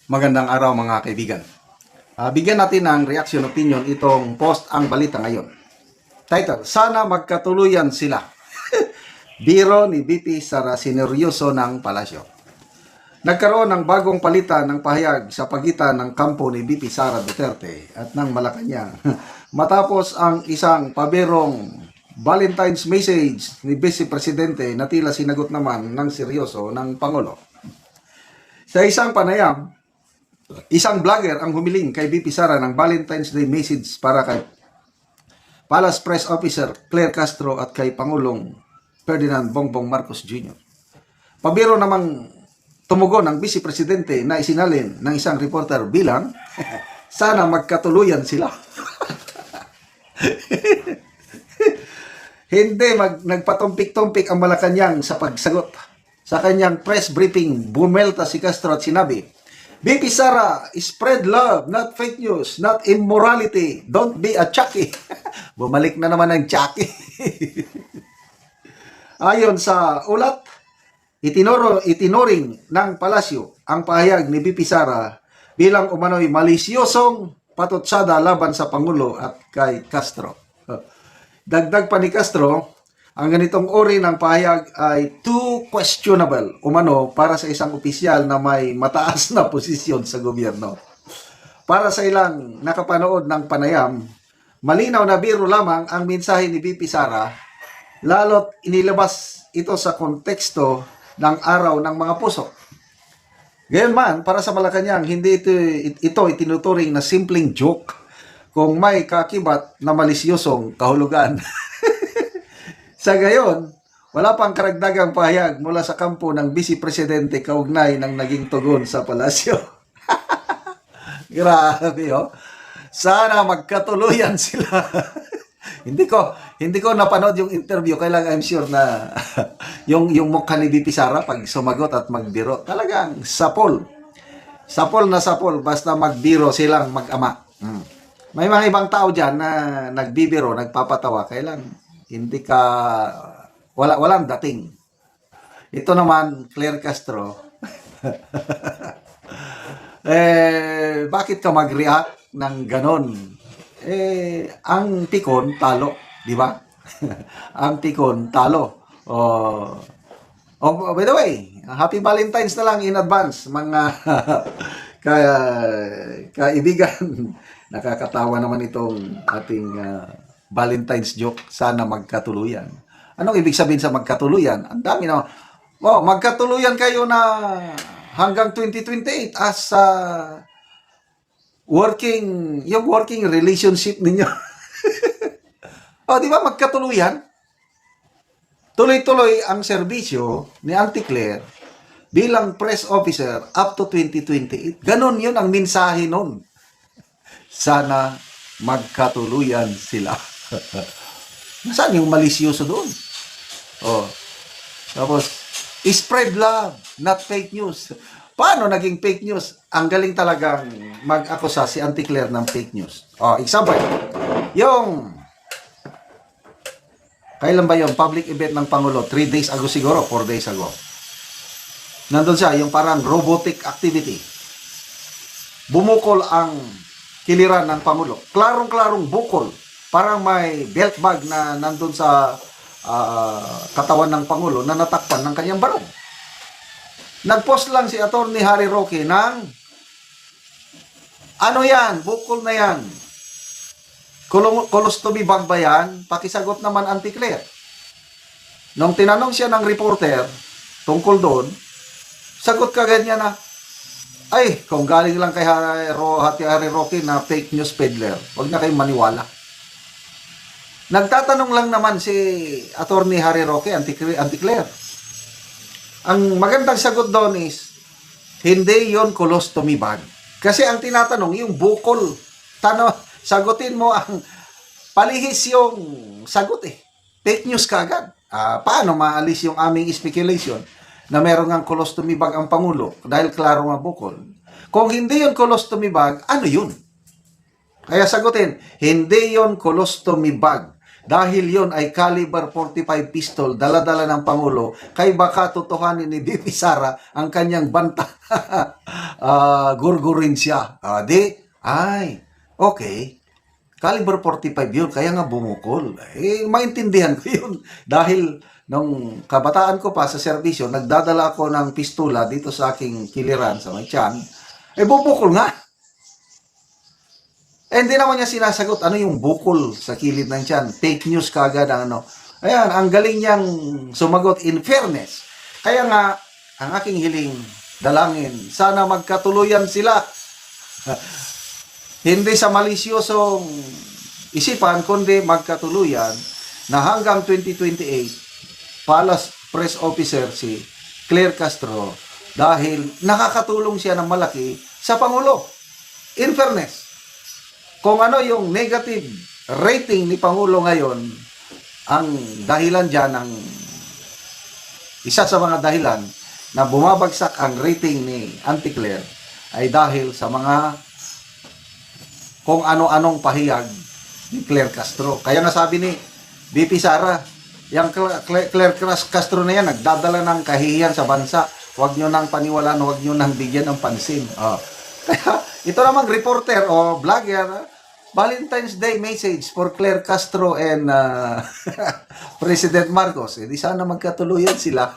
Magandang araw mga kaibigan. Bigyan natin ng reaction opinion itong post ang balita ngayon. Title, sana magkatuluyan sila. Biro ni BP Sara sineryoso ng palasyo. Nagkaroon ng bagong palitan ng pahayag sa pagitan ng kampo ni BP Sara Duterte at ng Malacanang matapos ang isang paberong Valentine's message ni Vice Presidente na tila sinagot naman ng seryoso ng Pangulo. Sa isang panayam, isang vlogger ang humiling kay BP Sara ng Valentine's Day message para kay Palace Press Officer Claire Castro at kay Pangulong Ferdinand Bongbong Marcos Jr. Pabiro namang tumugon ng Vice Presidente na isinalin ng isang reporter bilang sana magkatuluyan sila. Hindi nagpatumpik-tumpik ang Malacanang sa pagsagot. Sa kanyang press briefing, bumelta si Castro at sinabi, BP Sara, spread love, not fake news, not immorality. Don't be a Chucky. Bumalik na naman ang Chucky. Ayon sa ulat, itinuring ng palasyo ang pahayag ni BP Sara bilang umano'y malisyosong patutsada laban sa Pangulo at kay Castro. Dagdag pa ni Castro, ang ganitong uri ng pahayag ay too questionable umano para sa isang opisyal na may mataas na posisyon sa gobyerno. Para sa ilang nakapanood ng panayam, malinaw na biro lamang ang mensahe ni BP Sara, lalo't inilabas ito sa konteksto ng araw ng mga puso. Gayunman, para sa Malacanang, hindi ito itinuturing na simpleng joke kung may kakibat na malisyosong kahulugan. Sa gayon, wala pang karagdagang pahayag mula sa kampo ng Vice Presidente kaugnay ng naging tugon sa palasyo. Grabe, oh. Sana magkatuluyan sila. hindi ko napanood yung interview, kaya lang I'm sure na yung mukha ni BP Sara pag sumagot at magbiro, talagang sapol. Sapol na sapol, basta magbiro silang mag-ama. May mga ibang tao dyan na nagbibiro, nagpapatawa, kaya lang hindi ka, walang dating. Ito naman, Claire Castro, bakit ka mag-react ng ganon? Ang pikon, talo, di ba? Ang pikon, talo. By the way, happy Valentine's na lang in advance, mga kaibigan. Nakakatawa naman itong ating Valentine's joke, sana magkatuluyan. Anong ibig sabihin sa magkatuluyan? Ang dami na, magkatuluyan kayo na hanggang 2028 as yung working relationship ninyo. Di ba magkatuluyan? Tuloy-tuloy ang serbisyo ni Auntie Claire bilang press officer up to 2028. Ganon yun ang mensahe nun. Sana magkatuluyan sila. Nasaan yung malisyoso doon? Tapos, spread love, not fake news. Paano naging fake news? Ang galing talagang mag-akusa si Auntie Claire ng fake news. Example, yung kailan ba yung public event ng Pangulo? 3 days ago siguro, 4 days ago. Nandun siya, yung parang robotic activity. Bumukol ang kiliran ng Pangulo. Klarong-klarong bukol. Parang may belt bag na nandun sa katawan ng Pangulo na natakpan ng kanyang barong. Nag-post lang si Atty. Harry Roque ng ano yan? Bukol na yan. Colostomy bag ba yan? Pakisagot naman Auntie Claire. Nung tinanong siya ng reporter tungkol doon, sagot ka ganyan na, ay, kung galing lang kay Harry Roque na fake news peddler, huwag na kayong maniwala. Nagtatanong lang naman si Atty. Harry Roque, Auntie Claire. Ang magandang sagot doon is, hindi yon colostomy bag. Kasi ang tinatanong, yung bukol. Sagutin mo ang palihis yung sagot eh. Fake news ka agad. Paano maalis yung aming speculation na meron ng colostomy bag ang Pangulo dahil klaro nga bukol? Kung hindi yon colostomy bag, ano yun? Kaya sagutin, hindi yon colostomy bag. Dahil yon ay caliber 45 pistol, dala-dala ng Pangulo, kay baka tutuhanin ni BP Sara ang kanyang banta. gurgurin siya. Okay. Caliber 45 yun, kaya nga bumukol. Maintindihan ko yun. Dahil nung kabataan ko pa sa serbisyo, nagdadala ako ng pistula dito sa aking kiliran, sa may tiyan. Bumukol nga. Hindi naman niya sinasagot ano yung bukol sa kilid ng tiyan. Fake news kagad ang ano. Ayan, ang galing niyang sumagot in fairness. Kaya nga, ang aking hiling, dalangin, sana magkatuluyan sila. Hindi sa malisyosong isipan, kundi magkatuluyan na hanggang 2028, Palace Press Officer si Claire Castro dahil nakakatulong siya ng malaki sa Pangulo. In fairness, kung ano yung negative rating ni Pangulo ngayon, ang dahilan dyan, isa sa mga dahilan na bumabagsak ang rating ni Auntie Claire ay dahil sa mga kung ano-anong pahayag ni Claire Castro. Kaya nga sabi ni BP Sara, yung Claire Castro na yan, nagdadala ng kahihiyan sa bansa. Huwag nyo nang paniwalaan, huwag nyo nang bigyan ng pansin. Kaya ito namang reporter o vlogger, Valentine's Day message for Claire Castro and President Marcos. Di sana magkatuluyan sila.